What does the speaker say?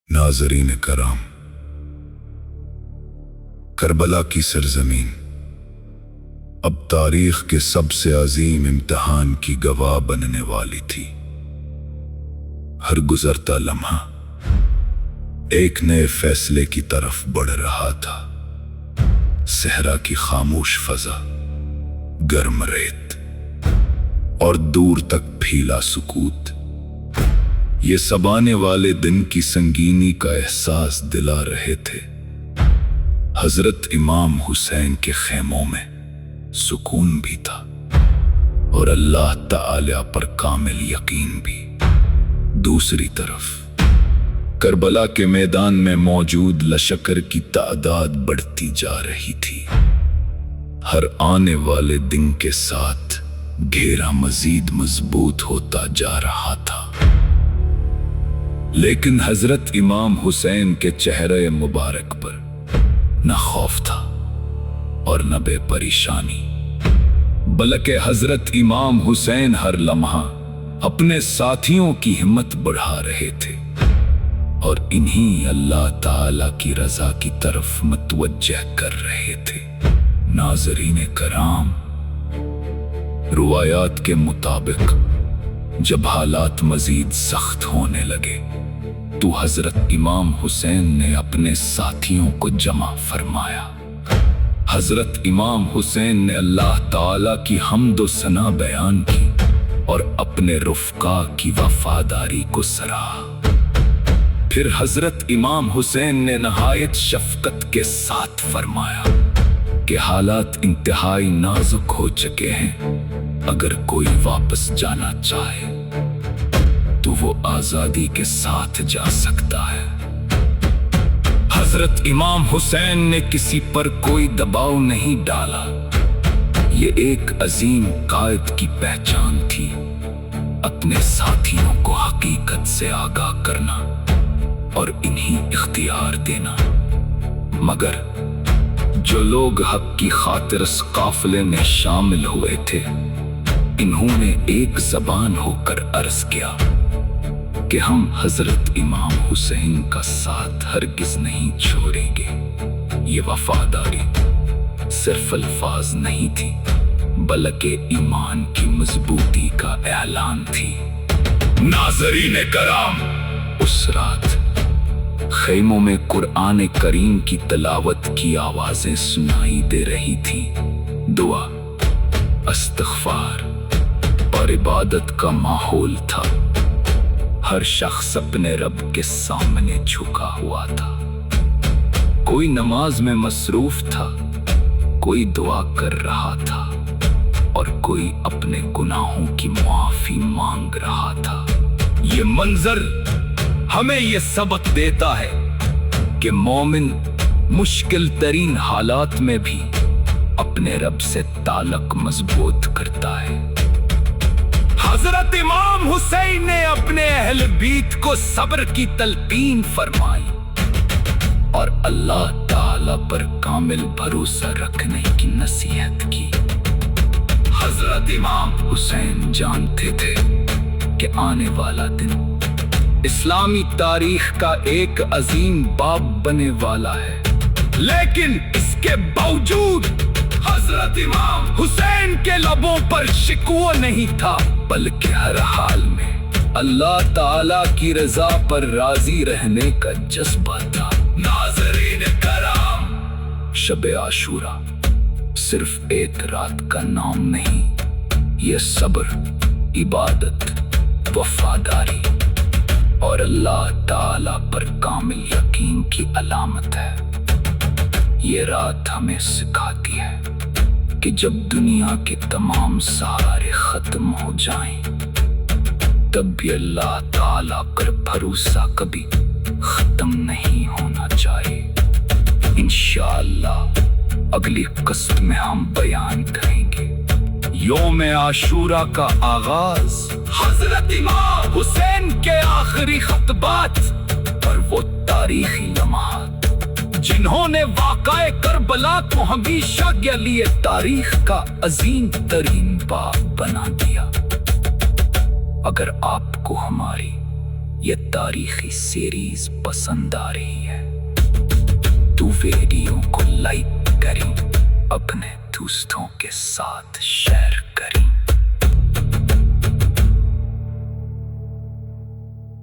ناظرین کرام، کربلا کی سرزمین اب تاریخ کے سب سے عظیم امتحان کی گواہ بننے والی تھی۔ ہر گزرتا لمحہ ایک نئے فیصلے کی طرف بڑھ رہا تھا۔ صحرا کی خاموش فضا، گرم ریت اور دور تک پھیلا سکوت، یہ سب آنے والے دن کی سنگینی کا احساس دلا رہے تھے۔ حضرت امام حسین کے خیموں میں سکون بھی تھا اور اللہ تعالی پر کامل یقین بھی۔ دوسری طرف کربلا کے میدان میں موجود لشکر کی تعداد بڑھتی جا رہی تھی۔ ہر آنے والے دن کے ساتھ گھیرا مزید مضبوط ہوتا جا رہا تھا، لیکن حضرت امام حسین کے چہرے مبارک پر نہ خوف تھا اور نہ بے پریشانی، بلکہ حضرت امام حسین ہر لمحہ اپنے ساتھیوں کی ہمت بڑھا رہے تھے اور انہیں اللہ تعالی کی رضا کی طرف متوجہ کر رہے تھے۔ ناظرین کرام، روایات کے مطابق جب حالات مزید سخت ہونے لگے تو حضرت امام حسین نے اپنے ساتھیوں کو جمع فرمایا۔ حضرت امام حسین نے اللہ تعالی کی حمد و ثنا بیان کی اور اپنے رفقا کی وفاداری کو سراہا۔ پھر حضرت امام حسین نے نہایت شفقت کے ساتھ فرمایا کہ حالات انتہائی نازک ہو چکے ہیں، اگر کوئی واپس جانا چاہے تو وہ آزادی کے ساتھ جا سکتا ہے۔ حضرت امام حسین نے کسی پر کوئی دباؤ نہیں ڈالا۔ یہ ایک عظیم قائد کی پہچان تھی، اپنے ساتھیوں کو حقیقت سے آگاہ کرنا اور انہیں اختیار دینا۔ مگر جو لوگ حق کی خاطر اس قافلے میں شامل ہوئے تھے، انہوں نے ایک زبان ہو کر عرض کیا کہ ہم حضرت امام حسین کا ساتھ ہرگز نہیں چھوڑیں گے۔ یہ وفاداری صرف الفاظ نہیں تھی، بلکہ ایمان کی مضبوطی کا اعلان تھی۔ ناظرین کرام، اس رات خیموں میں قرآن کریم کی تلاوت کی آوازیں سنائی دے رہی تھیں۔ دعا، استغفار اور عبادت کا ماحول تھا۔ ہر شخص اپنے رب کے سامنے جھکا ہوا تھا۔ کوئی نماز میں مصروف تھا، کوئی دعا کر رہا تھا اور کوئی اپنے گناہوں کی معافی مانگ رہا تھا۔ یہ منظر ہمیں یہ سبق دیتا ہے کہ مومن مشکل ترین حالات میں بھی اپنے رب سے تعلق مضبوط کرتا ہے۔ حضرت امام حسین نے اپنے اہل بیت کو صبر کی تلقین فرمائی اور اللہ تعالی پر کامل بھروسہ رکھنے کی نصیحت کی۔ حضرت امام حسین جانتے تھے کہ آنے والا دن اسلامی تاریخ کا ایک عظیم باب بننے والا ہے، لیکن اس کے باوجود حضرت امام حسین کے لبوں پر شکوہ نہیں تھا، بلکہ ہر حال میں اللہ تعالی کی رضا پر راضی رہنے کا جذبہ تھا۔ ناظرین کرام، شب عاشورہ صرف ایک رات کا نام نہیں، یہ صبر، عبادت، وفاداری اور اللہ تعالی پر کامل یقین کی علامت ہے۔ یہ رات ہمیں سکھاتی ہے کہ جب دنیا کے تمام سہارے ختم ہو جائیں، تب بھی اللہ تعالی پر بھروسہ کبھی ختم نہیں ہونا چاہیے۔ انشاءاللہ اگلی قسط میں ہم بیان کریں گے یوم عاشورہ کا آغاز، حضرت امام حسین کے آخری خطبات اور وہ تاریخی لمحات جنہوں نے واقعہ کربلا کو ہمیشہ کے لیے تاریخ کا عظیم ترین باب بنا دیا۔ اگر آپ کو ہماری یہ تاریخی سیریز پسند آ رہی ہے تو ویڈیو کو لائک کریں، اپنے دوستوں کے ساتھ شیئر کریں۔